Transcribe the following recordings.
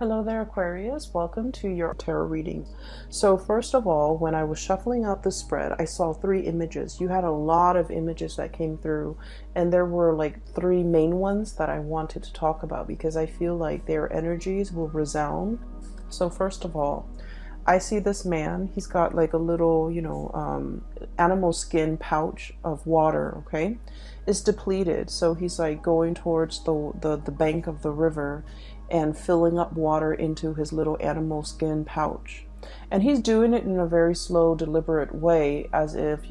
Hello there, Aquarius. Welcome to your tarot reading. So first of all, when I was shuffling out the spread, I saw three images. You had a lot of images that came through, and there were like three main ones that I wanted to talk about because I feel like their energies will resound. So first of all, I see this man. He's got like a little, animal skin pouch of water, okay? It's depleted, so he's like going towards the bank of the river and filling up water into his little animal skin pouch. And he's doing it in a very slow, deliberate way, as if,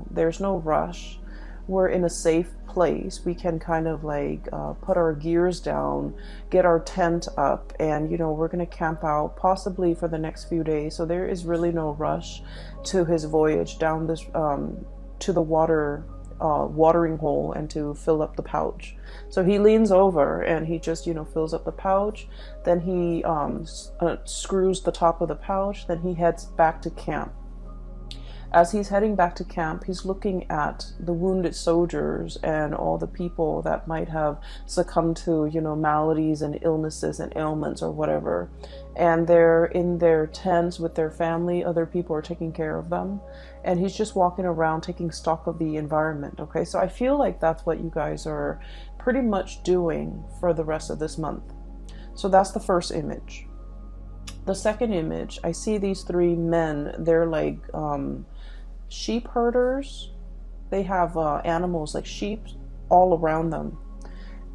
there's no rush. We're in a safe place. We can kind of like put our gears down, get our tent up, and, we're going to camp out possibly for the next few days. So there is really no rush to his voyage down this, to the watering hole and to fill up the pouch. So he leans over and he just fills up the pouch, then he screws the top of the pouch, then he heads back to camp. As he's heading back to camp, he's looking at the wounded soldiers and all the people that might have succumbed to, maladies and illnesses and ailments or whatever. And they're in their tents with their family. Other people are taking care of them. And he's just walking around taking stock of the environment. Okay, so I feel like that's what you guys are pretty much doing for the rest of this month. So that's the first image. The second image, I see these three men. They're like sheep herders. They have animals like sheep all around them,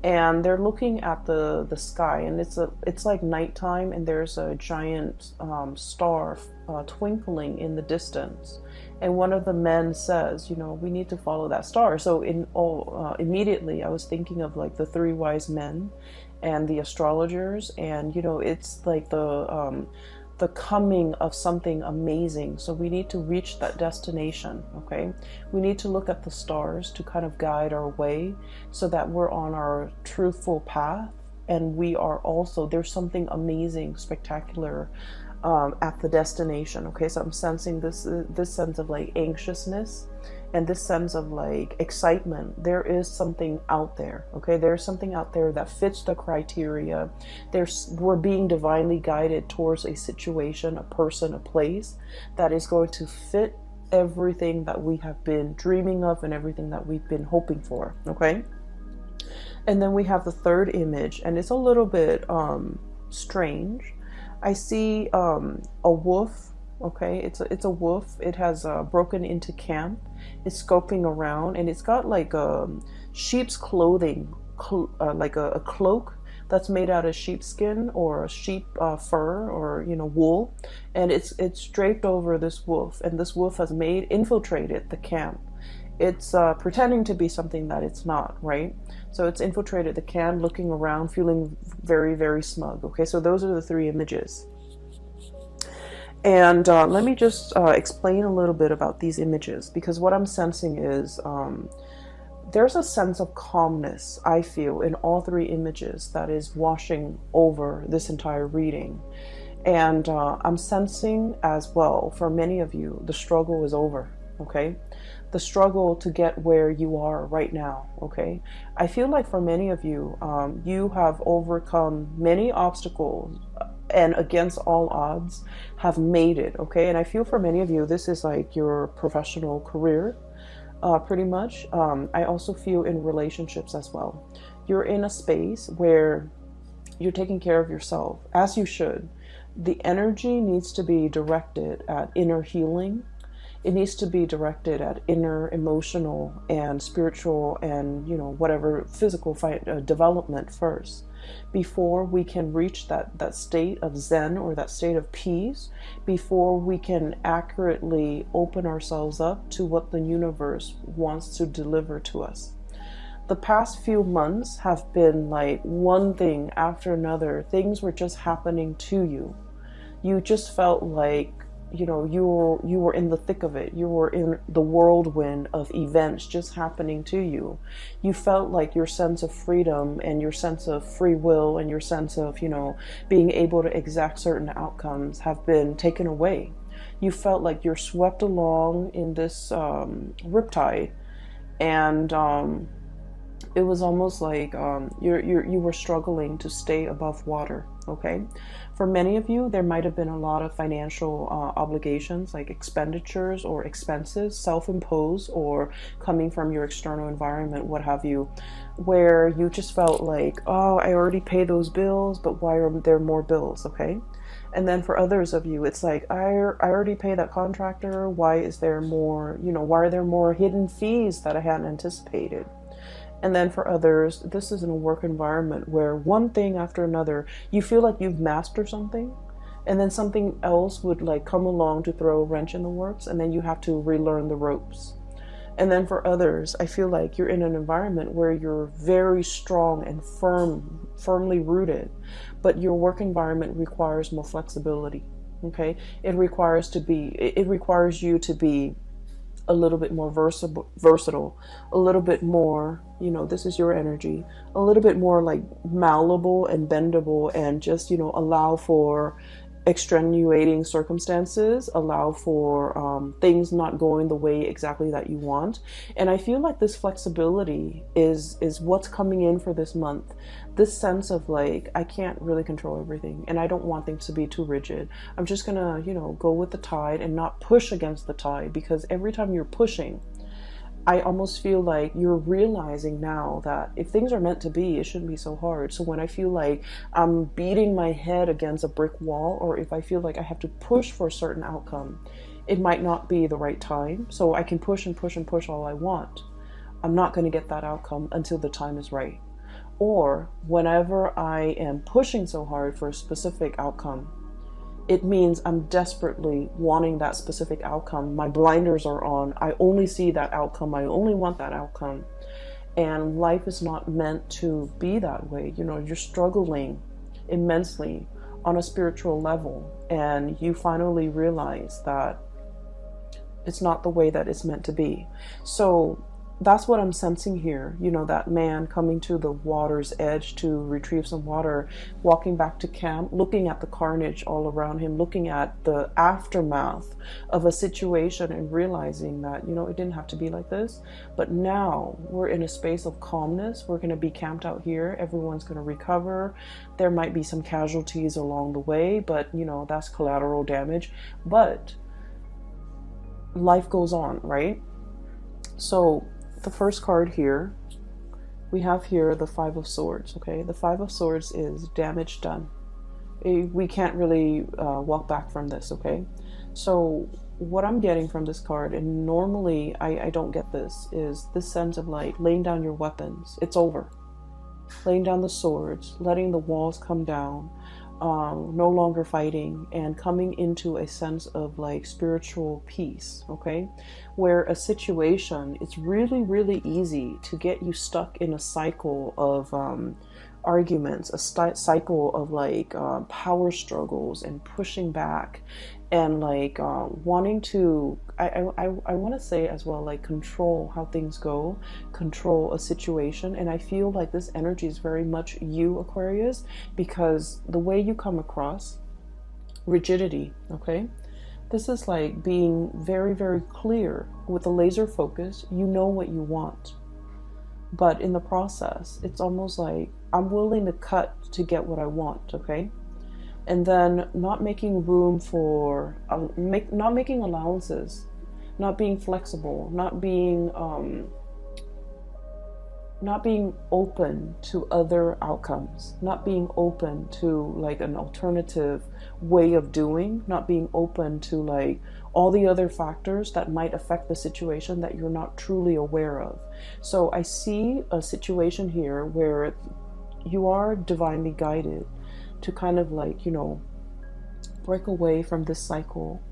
and they're looking at the sky, and it's like nighttime, and there's a giant star twinkling in the distance. And one of the men says, we need to follow that star. So immediately I was thinking of like the three wise men and the astrologers, and it's like the coming of something amazing. So we need to reach that destination. Okay, we need to look at the stars to kind of guide our way so that we're on our truthful path, and we are also, there's something amazing, spectacular at the destination. Okay, so I'm sensing this sense of like anxiousness and this sense of like excitement. There is something out there. Okay, there's something out there that fits the criteria. We're being divinely guided towards a situation, a person, a place that is going to fit everything that we have been dreaming of and everything that we've been hoping for. Okay, and then we have the third image, and it's a little bit strange. I see a wolf. Okay, it's a wolf. It has broken into camp. It's scoping around, and it's got like sheep's clothing, like a cloak that's made out of sheepskin or a sheep fur or wool, and it's draped over this wolf, and this wolf has infiltrated the camp. It's pretending to be something that it's not, right? So it's infiltrated the camp, looking around, feeling very, very smug. Okay, so those are the three images. And let me just explain a little bit about these images, because what I'm sensing is there's a sense of calmness, I feel, in all three images that is washing over this entire reading. And I'm sensing as well, for many of you, the struggle is over. Okay, the struggle to get where you are right now. Okay, I feel like for many of you, you have overcome many obstacles and against all odds have made it. Okay, and I feel for many of you, this is like your professional career, pretty much. I also feel in relationships as well. You're in a space where you're taking care of yourself, as you should. The energy needs to be directed at inner healing. It needs to be directed at inner emotional and spiritual and, whatever physical development first, before we can reach that state of Zen or that state of peace, before we can accurately open ourselves up to what the universe wants to deliver to us. The past few months have been like one thing after another. Things were just happening to you. You just felt like you were in the thick of it. You were in the whirlwind of events just happening to you. You felt like your sense of freedom and your sense of free will and your sense of, being able to exact certain outcomes have been taken away. You felt like you're swept along in this riptide, and it was almost like you were struggling to stay above water. okay? For many of you, there might have been a lot of financial obligations, like expenditures or expenses, self-imposed or coming from your external environment, what have you, where you just felt like, oh, I already paid those bills, but why are there more bills, okay? And then for others of you, it's like, I already paid that contractor. Why is there more, why are there more hidden fees that I hadn't anticipated? And then for others, this is in a work environment where one thing after another, you feel like you've mastered something, and then something else would like come along to throw a wrench in the works, and then you have to relearn the ropes. And then for others, I feel like you're in an environment where you're very strong and firmly rooted, but your work environment requires more flexibility. Okay, it requires you to be a little bit more versatile, a little bit more, this is your energy, a little bit more like malleable and bendable, and just, allow for extenuating circumstances, allow for things not going the way exactly that you want. And I feel like this flexibility is what's coming in for this month. This sense of like, I can't really control everything, and I don't want things to be too rigid. I'm just gonna, go with the tide and not push against the tide, because every time you're pushing, I almost feel like you're realizing now that if things are meant to be, it shouldn't be so hard. So when I feel like I'm beating my head against a brick wall, or if I feel like I have to push for a certain outcome, it might not be the right time. So I can push and push and push all I want. I'm not going to get that outcome until the time is right. Or whenever I am pushing so hard for a specific outcome, it means I'm desperately wanting that specific outcome. My blinders are on. I only see that outcome. I only want that outcome. And life is not meant to be that way. You're struggling immensely on a spiritual level, and you finally realize that it's not the way that it's meant to be. So that's what I'm sensing here. That man coming to the water's edge to retrieve some water, walking back to camp, looking at the carnage all around him, looking at the aftermath of a situation and realizing that, it didn't have to be like this. But now we're in a space of calmness. We're going to be camped out here. Everyone's going to recover. There might be some casualties along the way, but, that's collateral damage. But life goes on, right? So the first card here, we have here the Five of Swords, okay? The Five of Swords is damage done. We can't really walk back from this, okay? So what I'm getting from this card, and normally I don't get this, is this sense of like laying down your weapons. It's over. Laying down the swords, letting the walls come down, no longer fighting, and coming into a sense of like spiritual peace, okay? Where a situation, it's really, really easy to get you stuck in a cycle of arguments, a cycle of like power struggles and pushing back, and like wanting to, I want to say as well, like control how things go, control a situation. And I feel like this energy is very much you, Aquarius, because the way you come across, rigidity, okay? This is like being very, very clear with a laser focus. You know what you want. But in the process, it's almost like I'm willing to cut to get what I want, okay? And then not making room for, not making allowances, not being flexible, not being open to other outcomes, not being open to like an alternative way of doing, not being open to like all the other factors that might affect the situation that you're not truly aware of. So I see a situation here where you are divinely guided to kind of like, break away from this cycle,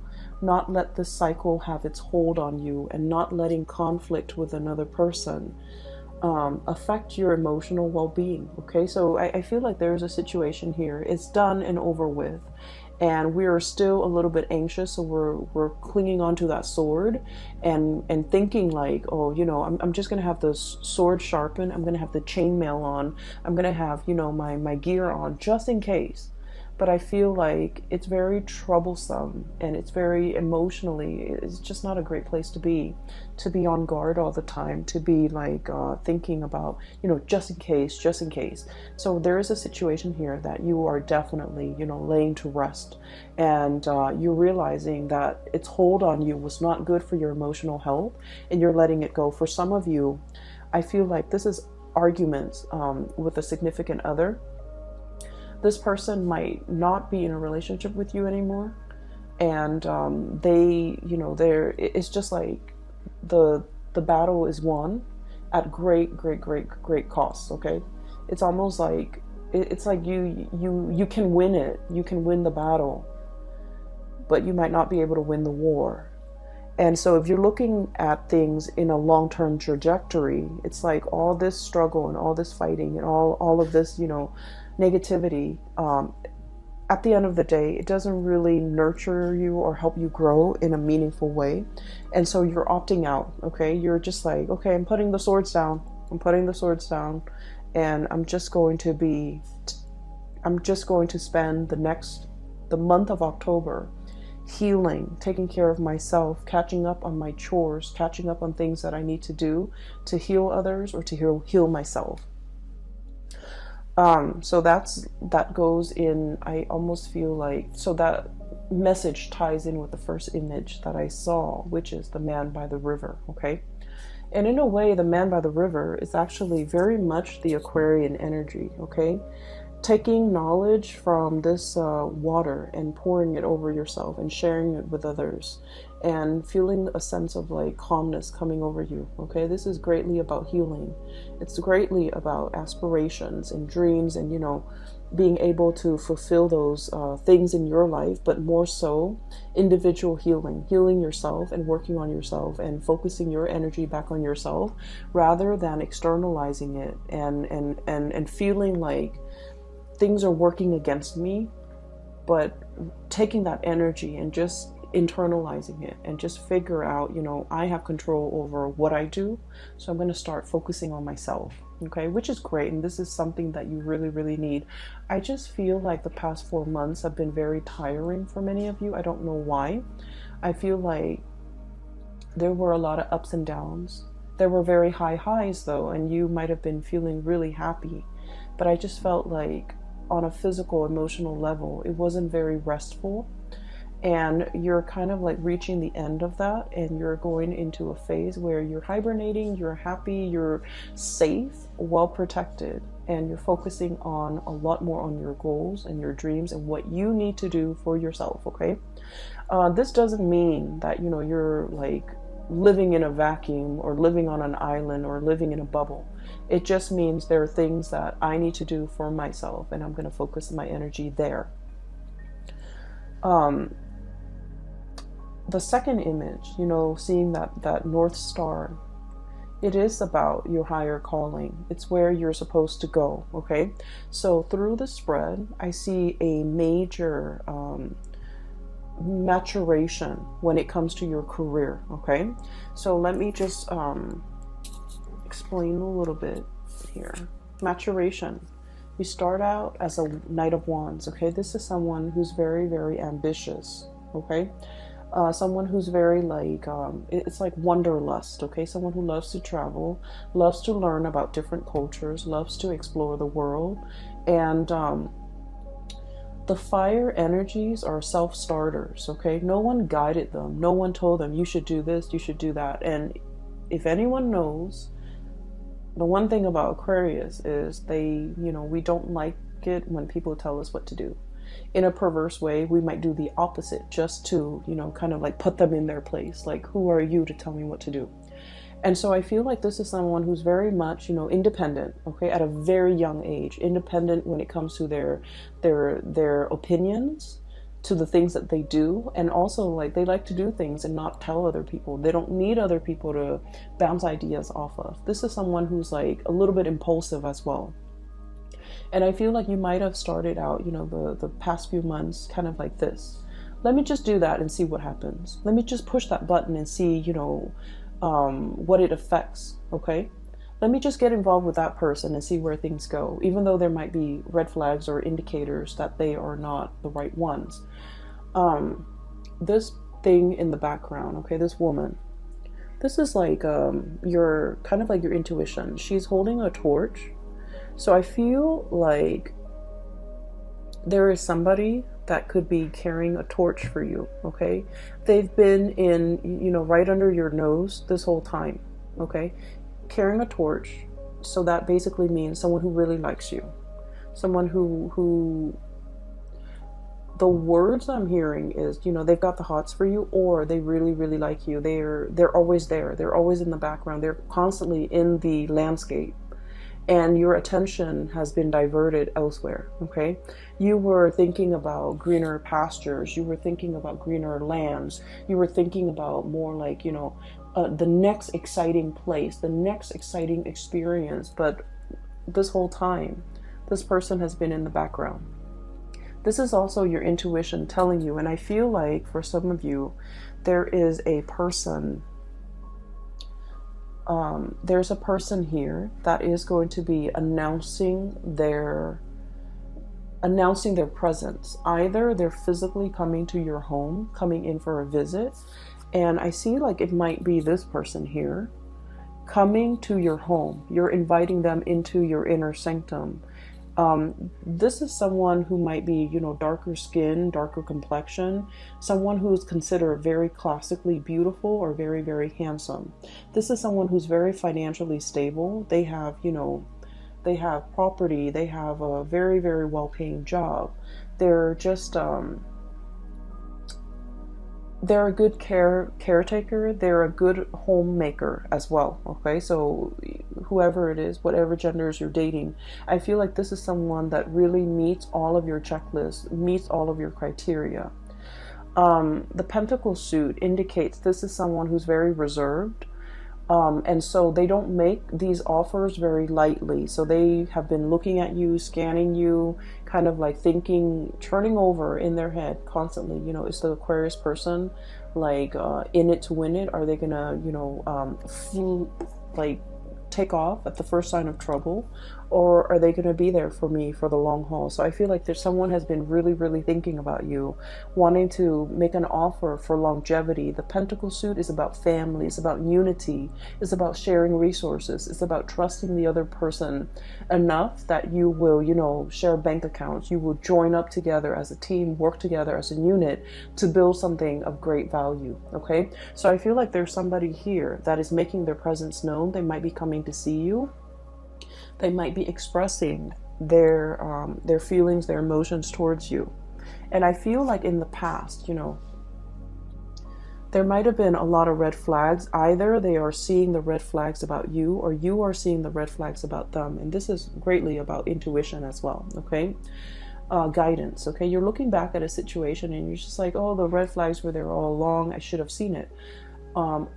not let this cycle have its hold on you, and not letting conflict with another person affect your emotional well-being. Okay, so I feel like there's a situation here. It's done and over with, and we are still a little bit anxious, so we're clinging onto that sword and thinking like, oh, I'm just gonna have the sword sharpened, I'm gonna have the chainmail on, I'm gonna have my gear on just in case. but I feel like it's very troublesome, and it's very emotionally, it's just not a great place to be on guard all the time, to be like thinking about, just in case, just in case. So there is a situation here that you are definitely, laying to rest, and you're realizing that its hold on you was not good for your emotional health, and you're letting it go. For some of you, I feel like this is arguments with a significant other. This person might not be in a relationship with you anymore, and it's just like the battle is won at great cost. Okay, it's almost like it's like you can win it, you can win the battle, but you might not be able to win the war. And so if you're looking at things in a long-term trajectory, it's like all this struggle and all this fighting and all of this, negativity, at the end of the day, it doesn't really nurture you or help you grow in a meaningful way. And so you're opting out, okay? You're just like, okay, I'm putting the swords down. I'm putting the swords down, and I'm just going to spend the month of October healing, taking care of myself, catching up on my chores, catching up on things that I need to do to heal others or to heal myself. So that goes in, I almost feel like, so that message ties in with the first image that I saw, which is the man by the river, okay? And in a way, the man by the river is actually very much the Aquarian energy, okay? Taking knowledge from this water and pouring it over yourself and sharing it with others and feeling a sense of like calmness coming over you, okay? This is greatly about healing. It's greatly about aspirations and dreams and, being able to fulfill those things in your life, but more so individual healing yourself and working on yourself and focusing your energy back on yourself rather than externalizing it and feeling like things are working against me, but taking that energy and just internalizing it and just figure out, I have control over what I do, so I'm going to start focusing on myself, okay? Which is great, and this is something that you really, really need. I just feel like the past 4 months have been very tiring for many of you. I don't know why. I feel like there were a lot of ups and downs. There were very high highs though, and you might have been feeling really happy, but I just felt like on a physical, emotional level, it wasn't very restful. And you're kind of like reaching the end of that, and you're going into a phase where you're hibernating, you're happy, you're safe, well protected, and you're focusing on a lot more on your goals and your dreams and what you need to do for yourself, okay? This doesn't mean that, you're like living in a vacuum or living on an island or living in a bubble. It just means there are things that I need to do for myself, and I'm going to focus my energy there. The second image, seeing that North Star, it is about your higher calling. It's where you're supposed to go, okay? So through the spread, I see a major maturation when it comes to your career, okay? So let me just explain a little bit here. Maturation. You start out as a Knight of Wands, okay? This is someone who's very, very ambitious, okay? Someone who's very like, it's like wanderlust, okay? Someone who loves to travel, loves to learn about different cultures, loves to explore the world. And the fire energies are self-starters, okay? No one guided them. No one told them, you should do this, you should do that. And if anyone knows, the one thing about Aquarius is we don't like it when people tell us what to do. In a perverse way, we might do the opposite just to, kind of like put them in their place. Like, who are you to tell me what to do? And so I feel like this is someone who's very much, independent, okay, at a very young age, independent when it comes to their opinions, to the things that they do, and also like they like to do things and not tell other people. They don't need other people to bounce ideas off of. This is someone who's like a little bit impulsive as well. And I feel like you might have started out, the past few months kind of like this. Let me just do that and see what happens. Let me just push that button and see, what it affects, okay? let me just get involved with that person and see where things go, even though there might be red flags or indicators that they are not the right ones. This thing in the background, okay, this woman, this is like your kind of like your intuition. She's holding a torch. So I feel like there is somebody that could be carrying a torch for you, okay? They've been in, you know, right under your nose this whole time, okay? Carrying a torch. So that basically means someone who really likes you. Someone who the words I'm hearing is, you know, they've got the hots for you, or they really, really like you. They're always there. They're always in the background. They're constantly in the landscape. And your attention has been diverted elsewhere, okay? You were thinking about greener pastures. You were thinking about greener lands. You were thinking about more like, you know, the next exciting place, the next exciting experience. But this whole time, this person has been in the background. This is also your intuition telling you. And I feel like for some of you, there is a person there's a person here that is going to be announcing their presence. Either they're physically coming to your home, coming in for a visit, and I see like it might be this person here coming to your home. You're inviting them into your inner sanctum. This is someone who might be, you know, darker skin, darker complexion, someone who's considered very classically beautiful or very, very handsome. This is someone who's very financially stable. They have, you know, they have property. They have a very, very well-paying job. They're just, they're a good caretaker. They're a good homemaker as well. Okay, so whoever it is, whatever genders you're dating, I feel like this is someone that really meets all of your checklists, meets all of your criteria. The Pentacle suit indicates this is someone who's very reserved. And so they don't make these offers very lightly. So they have been looking at you, scanning you, kind of like thinking, turning over in their head constantly. You know, is the Aquarius person like in it to win it? Are they gonna, you know, like take off at the first sign of trouble? Or are they going to be there for me for the long haul? So I feel like there's someone has been really, really thinking about you, wanting to make an offer for longevity. The Pentacle suit is about family, it's about unity, it's about sharing resources, it's about trusting the other person enough that you will, you know, share bank accounts, you will join up together as a team, work together as a unit to build something of great value, okay? So I feel like there's somebody here that is making their presence known. They might be coming to see you. They might be expressing their feelings, their emotions towards you. And I feel like in the past, you know, there might have been a lot of red flags. Either they are seeing the red flags about you, or you are seeing the red flags about them. And this is greatly about intuition as well, okay? Guidance, okay? You're looking back at a situation and you're just like, oh, the red flags were there all along. I should have seen it.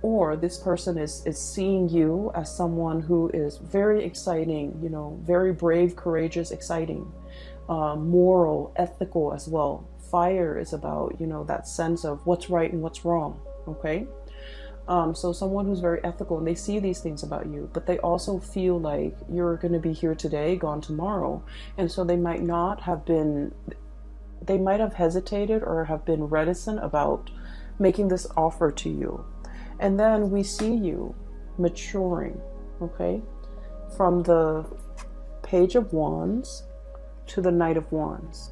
Or this person is seeing you as someone who is very exciting, you know, very brave, courageous, exciting, moral, ethical as well. Fire is about, you know, that sense of what's right and what's wrong, okay? So someone who's very ethical, and they see these things about you, but they also feel like you're going to be here today, gone tomorrow. And so they might not have been, they might have hesitated or have been reticent about making this offer to you. And then we see you maturing, okay? From the Page of Wands to the Knight of Wands.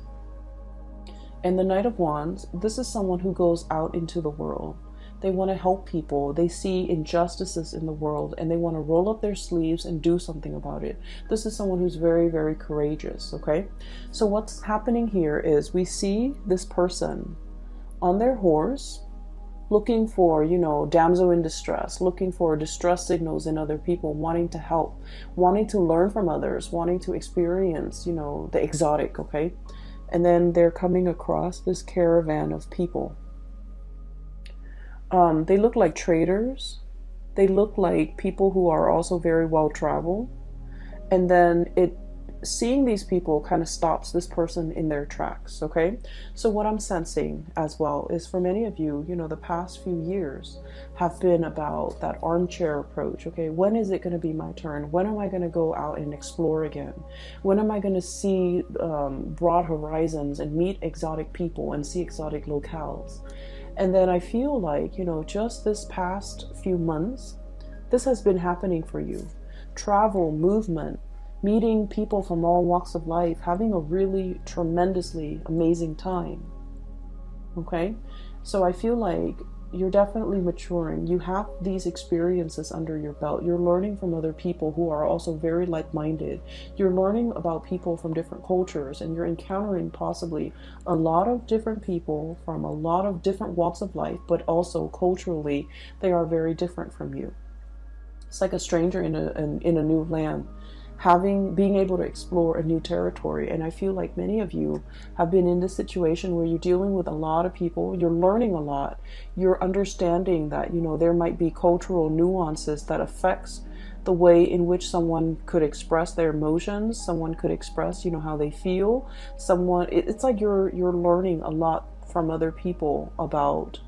And the Knight of Wands, this is someone who goes out into the world. They want to help people. They see injustices in the world and they want to roll up their sleeves and do something about it. This is someone who's very, very courageous, okay? So what's happening here is we see this person on their horse, looking for, you know, damsel in distress, looking for distress signals in other people, wanting to help, wanting to learn from others, wanting to experience, you know, the exotic, okay? And then they're coming across this caravan of people. They look like traders. They look like people who are also very well traveled. And then seeing these people kind of stops this person in their tracks. Okay, so what I'm sensing as well is, for many of you, you know, the past few years have been about that armchair approach. Okay, when is it going to be my turn? When am I going to go out and explore again? When am I going to see broad horizons and meet exotic people and see exotic locales? And then I feel like, you know, just this past few months, this has been happening for you. Travel, movement, meeting people from all walks of life, having a really tremendously amazing time. Okay, so I feel like you're definitely maturing. You have these experiences under your belt. You're learning from other people who are also very like-minded. You're learning about people from different cultures, and you're encountering possibly a lot of different people from a lot of different walks of life, but also culturally they are very different from you. It's like a stranger in a new land, being able to explore a new territory. And I feel like many of you have been in this situation where you're dealing with a lot of people, you're learning a lot, you're understanding that, you know, there might be cultural nuances that affects the way in which someone could express their emotions, someone could express, you know, how they feel. It's like you're learning a lot from other people about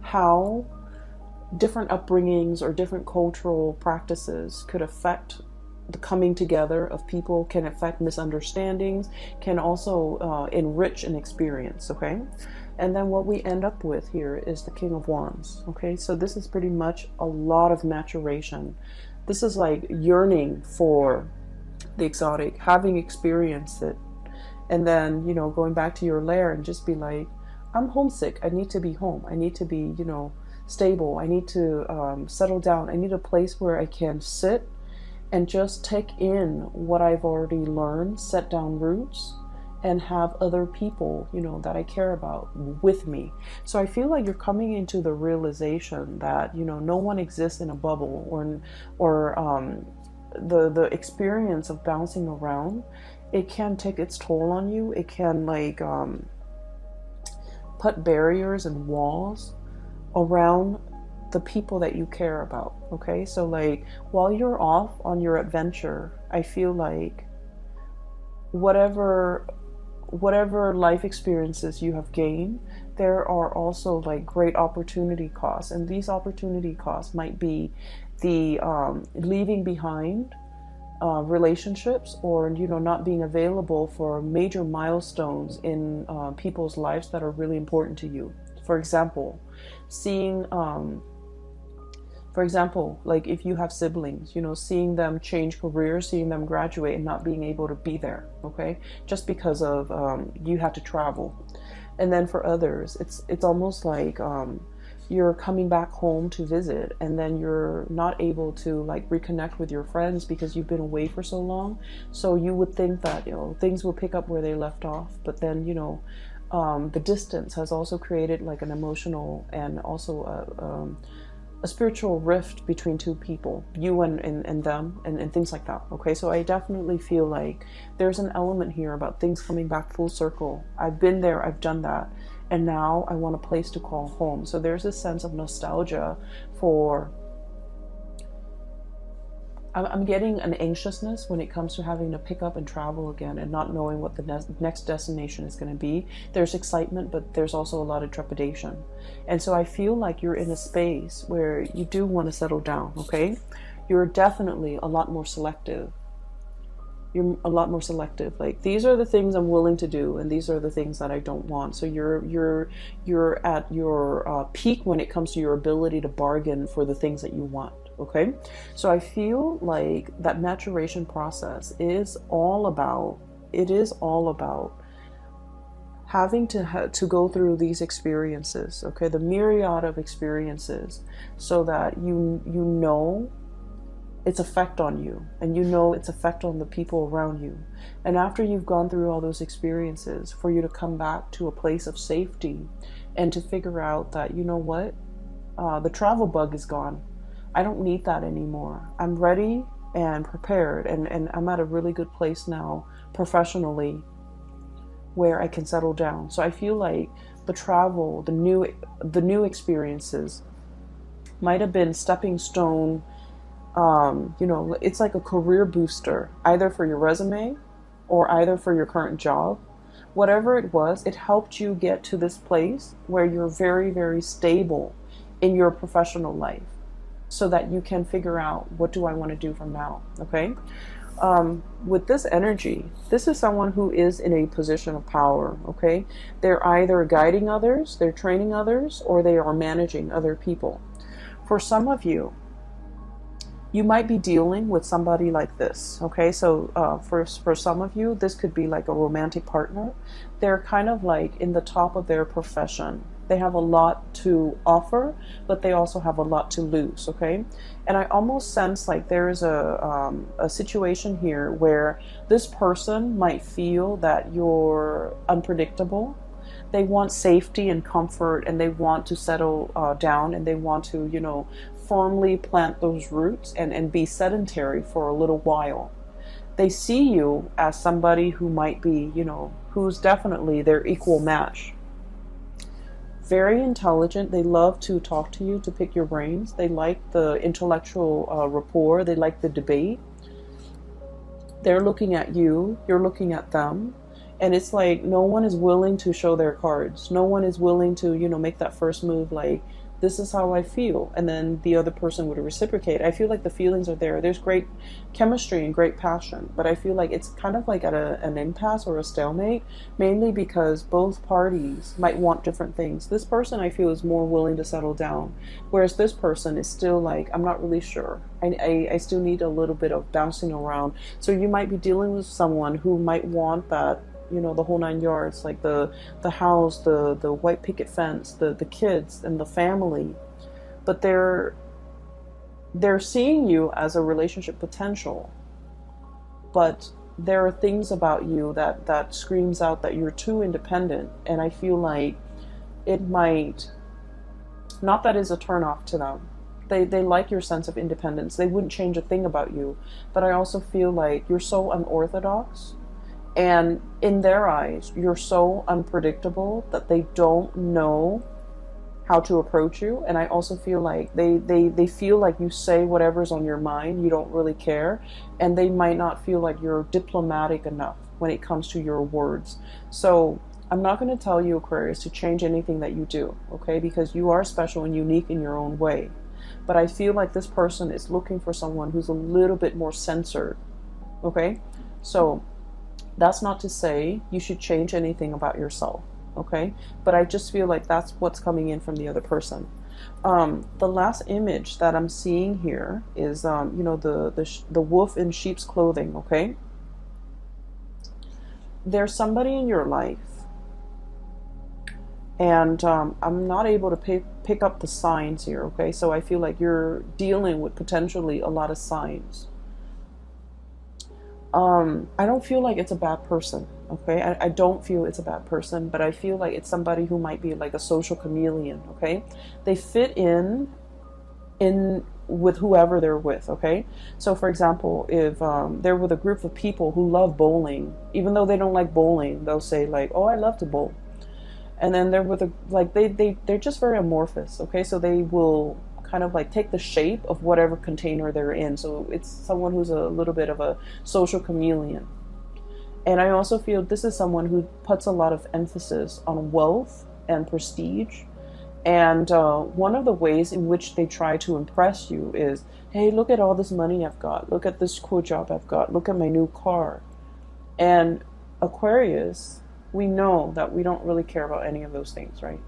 how different upbringings or different cultural practices could affect the coming together of people, can affect misunderstandings, can also enrich an experience. Okay, and then what we end up with here is the King of Wands. Okay, so this is pretty much a lot of maturation. This is like yearning for the exotic, having experienced it, and then, you know, going back to your lair and just be like, I'm homesick, I need to be home, I need to be, you know, stable, I need to settle down, I need a place where I can sit and just take in what I've already learned, set down roots, and have other people, you know, that I care about with me. So I feel like you're coming into the realization that, you know, no one exists in a bubble, or the experience of bouncing around, it can take its toll on you. It can like put barriers and walls around the people that you care about. Okay, so like while you're off on your adventure, I feel like whatever life experiences you have gained, there are also like great opportunity costs, and these opportunity costs might be the leaving behind relationships, or, you know, not being available for major milestones in people's lives that are really important to you. For example, like if you have siblings, you know, seeing them change careers, seeing them graduate and not being able to be there, okay, just because of you had to travel. And then for others, it's almost like you're coming back home to visit, and then you're not able to like reconnect with your friends because you've been away for so long. So you would think that, you know, things will pick up where they left off, but then, you know, the distance has also created like an emotional and also a spiritual rift between two people, you and them, and things like that. Okay, so I definitely feel like there's an element here about things coming back full circle. I've been there, I've done that, and now I want a place to call home. So there's this sense of nostalgia for, I'm getting an anxiousness when it comes to having to pick up and travel again and not knowing what the next destination is going to be. There's excitement, but there's also a lot of trepidation. And so I feel like you're in a space where you do want to settle down, okay? You're definitely a lot more selective. You're a lot more selective. Like, these are the things I'm willing to do, and these are the things that I don't want. So you're at your peak when it comes to your ability to bargain for the things that you want. Okay, so I feel like that maturation process is all about having to go through these experiences, okay, the myriad of experiences, so that you know its effect on you, and you know its effect on the people around you. And after you've gone through all those experiences, for you to come back to a place of safety and to figure out that, you know what, the travel bug is gone. I don't need that anymore. I'm ready and prepared, and I'm at a really good place now professionally where I can settle down. So I feel like the travel, the new experiences might have been stepping stone You know, it's like a career booster, either for your resume or either for your current job. Whatever it was, it helped you get to this place where you're very, very stable in your professional life so that you can figure out, what do I want to do from now? Okay. With this energy, this is someone who is in a position of power. Okay. They're either guiding others, they're training others, or they are managing other people. For some of you, you might be dealing with somebody like this. Okay, so for some of you, this could be like a romantic partner. They're kind of like in the top of their profession. They have a lot to offer, but they also have a lot to lose. Okay, and I almost sense like there is a situation here where this person might feel that you're unpredictable. They want safety and comfort, and they want to settle down, and they want to, you know, firmly plant those roots and be sedentary for a little while. They see you as somebody who might be, you know, who's definitely their equal match. Very intelligent. They love to talk to you, to pick your brains. They like the intellectual rapport. They like the debate. They're looking at you. You're looking at them. And it's like no one is willing to show their cards. No one is willing to, you know, make that first move like, this is how I feel. And then the other person would reciprocate. I feel like the feelings are there. There's great chemistry and great passion. But I feel like it's kind of like at an impasse or a stalemate, mainly because both parties might want different things. This person, I feel, is more willing to settle down. Whereas this person is still like, I'm not really sure. I still need a little bit of bouncing around. So you might be dealing with someone who might want that, you know, the whole 9 yards, like the house, the white picket fence, the kids and the family. But they're seeing you as a relationship potential. But there are things about you that screams out that you're too independent. And I feel like it might, not that is a turnoff to them. They like your sense of independence. They wouldn't change a thing about you. But I also feel like you're so unorthodox. And in their eyes, you're so unpredictable that they don't know how to approach you. And I also feel like they feel like you say whatever's on your mind, you don't really care. And they might not feel like you're diplomatic enough when it comes to your words. So I'm not going to tell you, Aquarius, to change anything that you do, okay? Because you are special and unique in your own way. But I feel like this person is looking for someone who's a little bit more censored, okay? So that's not to say you should change anything about yourself, okay? But I just feel like that's what's coming in from the other person. The last image that I'm seeing here is, you know, the wolf in sheep's clothing, okay? There's somebody in your life, and I'm not able to pick up the signs here, okay? So I feel like you're dealing with potentially a lot of signs. I don't feel like it's a bad person, okay? I don't feel it's a bad person, but I feel like it's somebody who might be like a social chameleon, okay? They fit in with whoever they're with, okay? So for example, if they're with a group of people who love bowling, even though they don't like bowling, they'll say like, oh, I love to bowl. And then they're with they're just very amorphous, okay? So they will kind of like take the shape of whatever container they're in. So it's someone who's a little bit of a social chameleon. And I also feel this is someone who puts a lot of emphasis on wealth and prestige. And one of the ways in which they try to impress you is, hey, look at all this money I've got. Look at this cool job I've got. Look at my new car. And Aquarius, we know that we don't really care about any of those things, right?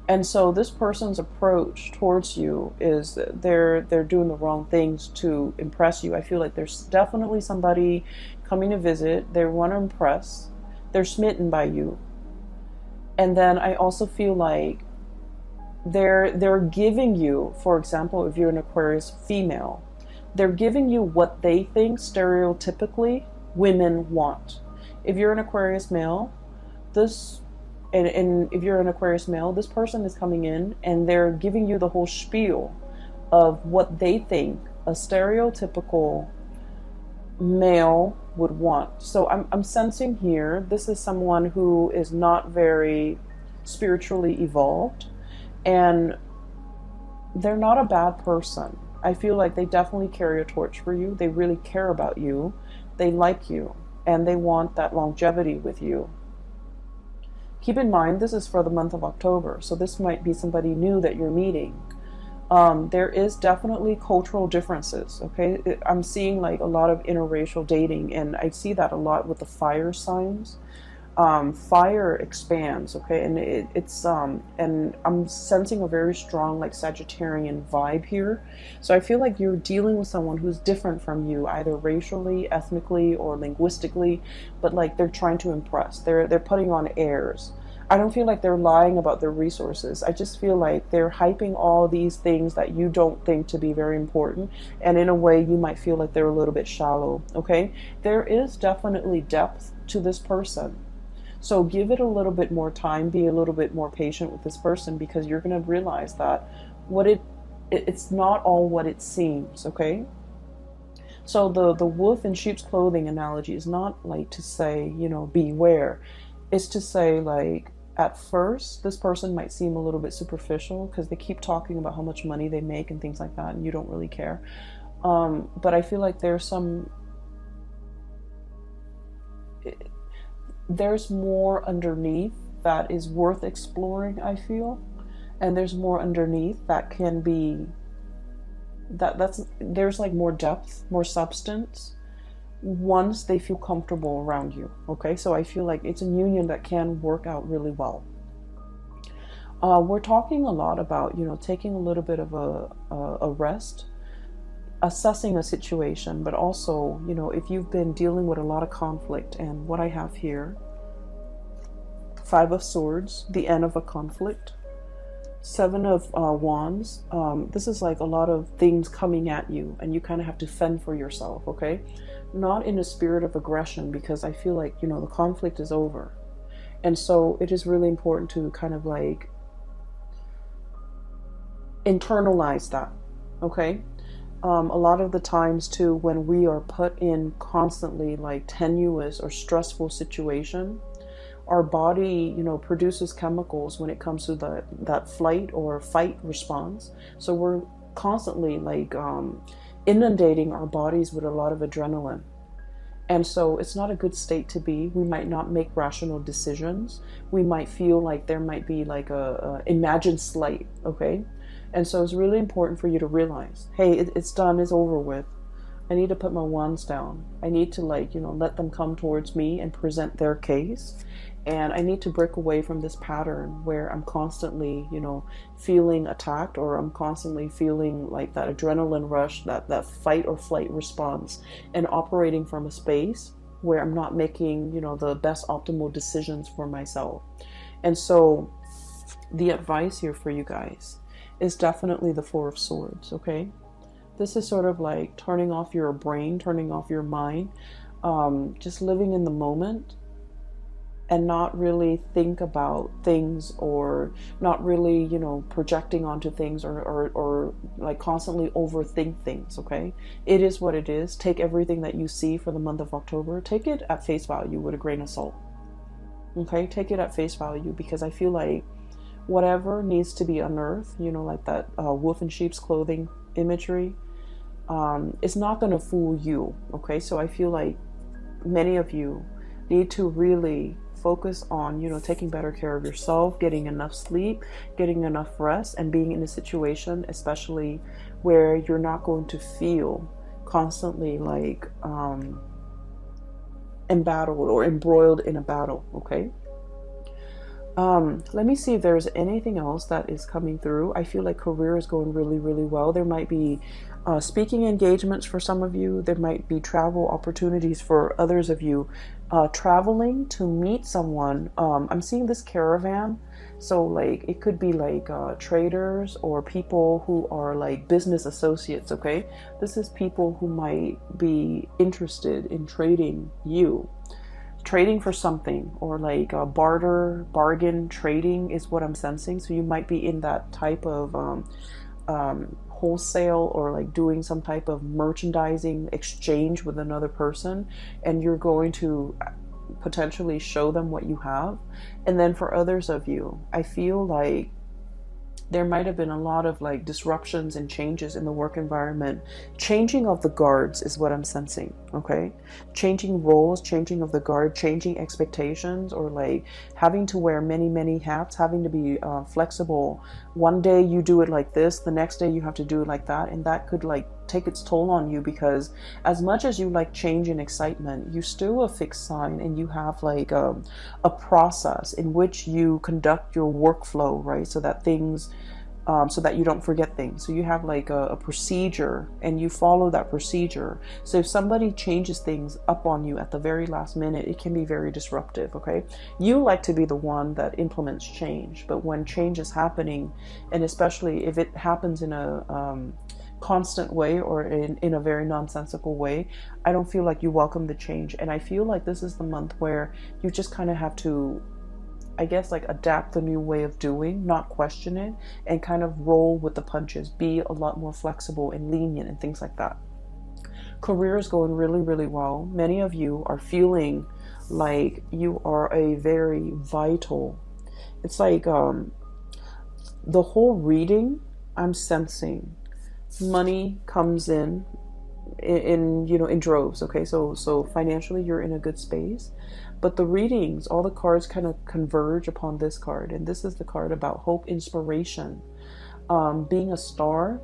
And so this person's approach towards you is they're doing the wrong things to impress you. I feel like there's definitely somebody coming to visit. They want to impress. They're smitten by you. And then I also feel like they're giving you, for example, if you're an Aquarius female, they're giving you what they think stereotypically women want. If you're an Aquarius male, and if you're an Aquarius male, this person is coming in and they're giving you the whole spiel of what they think a stereotypical male would want. So I'm sensing here, this is someone who is not very spiritually evolved, and they're not a bad person. I feel like they definitely carry a torch for you. They really care about you. They like you, and they want that longevity with you. Keep in mind, this is for the month of October, so this might be somebody new that you're meeting. There is definitely cultural differences, okay? I'm seeing like a lot of interracial dating, and I see that a lot with the fire signs. Fire expands, okay, and and I'm sensing a very strong like Sagittarian vibe here. So I feel like you're dealing with someone who's different from you, either racially, ethnically, or linguistically, but like they're trying to impress. They're putting on airs. I don't feel like they're lying about their resources. I just feel like they're hyping all these things that you don't think to be very important, and in a way you might feel like they're a little bit shallow, okay? There is definitely depth to this person. So give it a little bit more time, be a little bit more patient with this person, because you're going to realize that it's not all what it seems, okay? So the wolf in sheep's clothing analogy is not like to say, you know, beware. It's to say like at first this person might seem a little bit superficial because they keep talking about how much money they make and things like that, and you don't really care. But I feel like there's more underneath that is worth exploring, I feel. And there's more underneath that can be there's like more depth, more substance once they feel comfortable around you, okay? So I feel like it's a union that can work out really well. We're talking a lot about, you know, taking a little bit of a rest, assessing a situation, but also, you know, if you've been dealing with a lot of conflict, and what I have here, Five of Swords, the end of a conflict, Seven of Wands, this is like a lot of things coming at you, and you kind of have to fend for yourself, okay? Not in a spirit of aggression, because I feel like, you know, the conflict is over. And so it is really important to kind of like internalize that, okay? A lot of the times too, when we are put in constantly like tenuous or stressful situation, our body, you know, produces chemicals when it comes to that flight or fight response. So we're constantly like inundating our bodies with a lot of adrenaline. And so it's not a good state to be. We might not make rational decisions. We might feel like there might be like a imagined slight, okay? And so it's really important for you to realize, hey, it's done, it's over with. I need to put my wands down. I need to like, you know, let them come towards me and present their case. And I need to break away from this pattern where I'm constantly, you know, feeling attacked, or I'm constantly feeling like that adrenaline rush, that fight or flight response, and operating from a space where I'm not making, you know, the best optimal decisions for myself. And so the advice here for you guys is definitely the Four of Swords, okay? This is sort of like turning off your brain, turning off your mind, just living in the moment, and not really think about things, or not really, you know, projecting onto things, or like constantly overthink things, okay? It is what it is. Take everything that you see for the month of October, take it at face value with a grain of salt, okay? Take it at face value, because I feel like whatever needs to be unearthed, you know, like that wolf in sheep's clothing imagery, it's not going to fool you, okay? So I feel like many of you need to really focus on, you know, taking better care of yourself, getting enough sleep, getting enough rest, and being in a situation especially where you're not going to feel constantly like embattled or embroiled in a battle, okay? Let me see if there's anything else that is coming through. I feel like career is going really, really well. There might be speaking engagements for some of you. There might be travel opportunities for others of you. Traveling to meet someone. I'm seeing this caravan. So like it could be like traders or people who are like business associates, okay? This is people who might be interested in trading for something, or like bargain trading is what I'm sensing. So you might be in that type of wholesale, or like doing some type of merchandising exchange with another person, and you're going to potentially show them what you have. And then for others of you, I feel like there might have been a lot of like disruptions and changes in the work environment. Changing of the guards is what I'm sensing. Okay, changing roles, changing of the guard, changing expectations, or like having to wear many hats, having to be flexible. One day you do it like this, the next day you have to do it like that, and that could like take its toll on you, because as much as you like change and excitement, you still a fixed sign, and you have like a process in which you conduct your workflow, right? So that things so that you don't forget things. So you have like a procedure, and you follow that procedure. So if somebody changes things up on you at the very last minute, it can be very disruptive. Okay, you like to be the one that implements change, but when change is happening, and especially if it happens in a constant way, or in a very nonsensical way, I don't feel like you welcome the change. And I feel like this is the month where you just kind of have to, I guess, like adapt the new way of doing, not question it, and kind of roll with the punches, be a lot more flexible and lenient and things like that. Career is going really well. Many of you are feeling like you are a very vital, it's like the whole reading, I'm sensing money comes in you know, in droves. Okay, so financially you're in a good space, but the readings, all the cards kind of converge upon this card, and this is the card about hope, inspiration, being a star,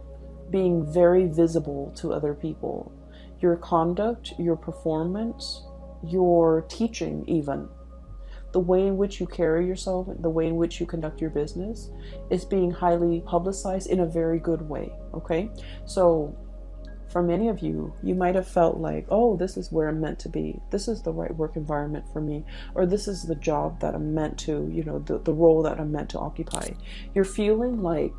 being very visible to other people. Your conduct, your performance, your teaching, even the way in which you carry yourself, the way in which you conduct your business is being highly publicized in a very good way. Okay, so for many of you, you might have felt like, oh, this is where I'm meant to be. This is the right work environment for me. Or this is the job that I'm meant to, you know, the role that I'm meant to occupy. You're feeling like,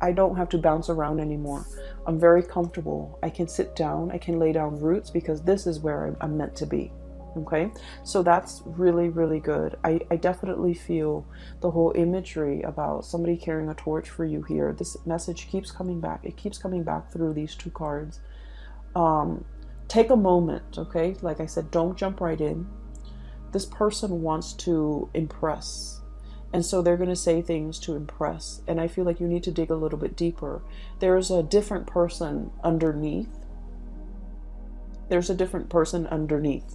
I don't have to bounce around anymore. I'm very comfortable. I can sit down. I can lay down roots, because this is where I'm meant to be. Okay, so that's really good. I definitely feel the whole imagery about somebody carrying a torch for you here. This message keeps coming back. It keeps coming back through these two cards. Take a moment, okay? Like I said, don't jump right in. This person wants to impress, and so they're going to say things to impress, and I feel like you need to dig a little bit deeper. There's a different person underneath. There's a different person underneath.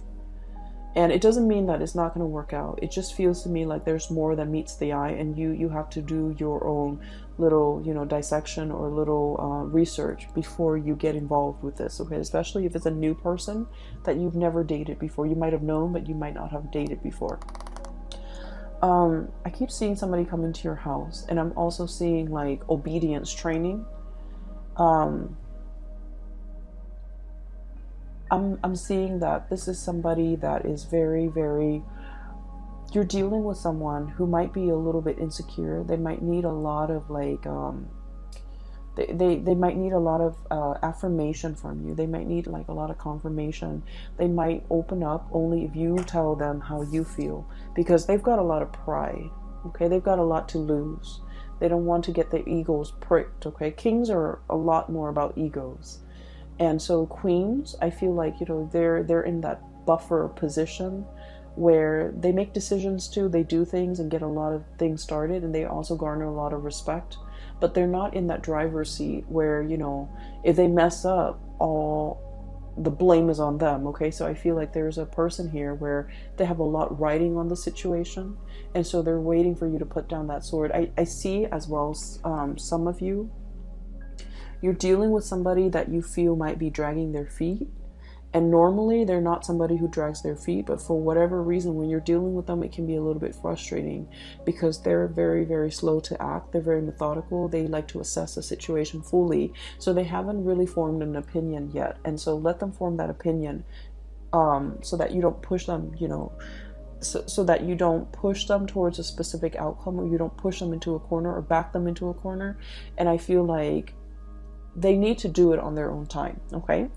And it doesn't mean that it's not going to work out. It just feels to me like there's more than meets the eye, and you have to do your own little, you know, dissection or little research before you get involved with this. Okay, especially if it's a new person that you've never dated before. You might have known, but you might not have dated before. I keep seeing somebody come into your house, and I'm also seeing like obedience training. I'm seeing that this is somebody that is very you're dealing with someone who might be a little bit insecure. They might need a lot of like they might need a lot of affirmation from you. They might need like a lot of confirmation. They might open up only if you tell them how you feel, because they've got a lot of pride. Okay, they've got a lot to lose. They don't want to get their egos pricked. Okay, kings are a lot more about egos. And so queens, I feel like, you know, they're in that buffer position where they make decisions too. They do things and get a lot of things started, and they also garner a lot of respect. But they're not in that driver's seat where, you know, if they mess up, all the blame is on them. Okay, so I feel like there's a person here where they have a lot riding on the situation, and so they're waiting for you to put down that sword. I see as well, some of you, you're dealing with somebody that you feel might be dragging their feet. And normally they're not somebody who drags their feet, but for whatever reason, when you're dealing with them, it can be a little bit frustrating, because they're very slow to act. They're very methodical. They like to assess the situation fully. So they haven't really formed an opinion yet. And so let them form that opinion, so that you don't push them, you know, so that you don't push them towards a specific outcome, or you don't push them into a corner or back them into a corner. And I feel like they need to do it on their own time. Okay,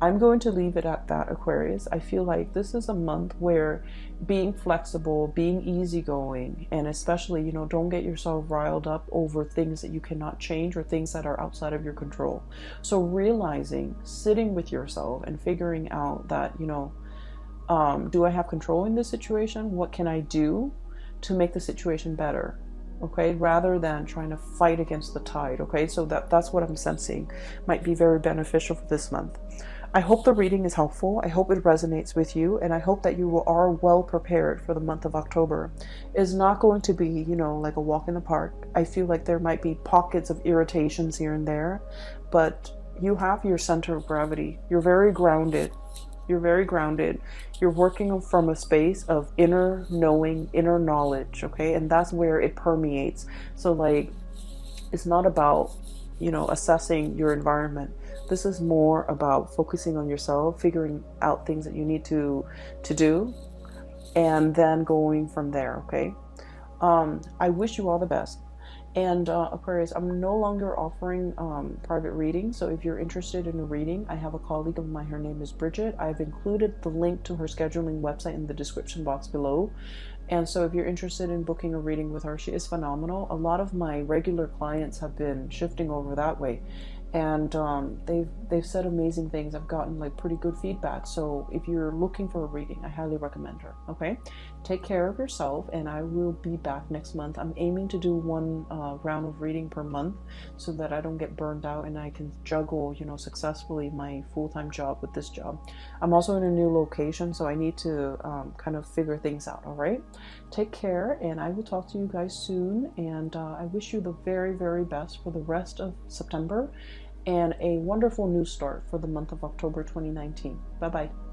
I'm going to leave it at that, Aquarius. I feel like this is a month where being flexible, being easygoing, and especially, you know, don't get yourself riled up over things that you cannot change or things that are outside of your control. So realizing, sitting with yourself and figuring out that, you know, do I have control in this situation? What can I do to make the situation better? okay, rather than trying to fight against the tide, okay? So that's what I'm sensing might be very beneficial for this month. I hope the reading is helpful. I hope it resonates with you, and I hope that you are well prepared for the month of October. It's not going to be, you know, like a walk in the park. I feel like there might be pockets of irritations here and there, but you have your center of gravity. You're very grounded. You're very grounded. You're working from a space of inner knowing, inner knowledge, okay? And that's where it permeates. So like, it's not about, you know, assessing your environment. This is more about focusing on yourself, figuring out things that you need to do, and then going from there, okay? I wish you all the best. And Aquarius, I'm no longer offering private reading. So if you're interested in a reading, I have a colleague of mine. Her name is Bridget. I've included the link to her scheduling website in the description box below. And so if you're interested in booking a reading with her, she is phenomenal. A lot of my regular clients have been shifting over that way. And they've said amazing things. I've gotten like pretty good feedback. So if you're looking for a reading, I highly recommend her. Okay, take care of yourself, and I will be back next month. I'm aiming to do one round of reading per month, so that I don't get burned out and I can juggle, you know, successfully my full-time job with this job. I'm also in a new location, so I need to kind of figure things out. All right, take care, and I will talk to you guys soon. And I wish you the very, very best for the rest of September, and a wonderful new start for the month of October 2019. Bye-bye.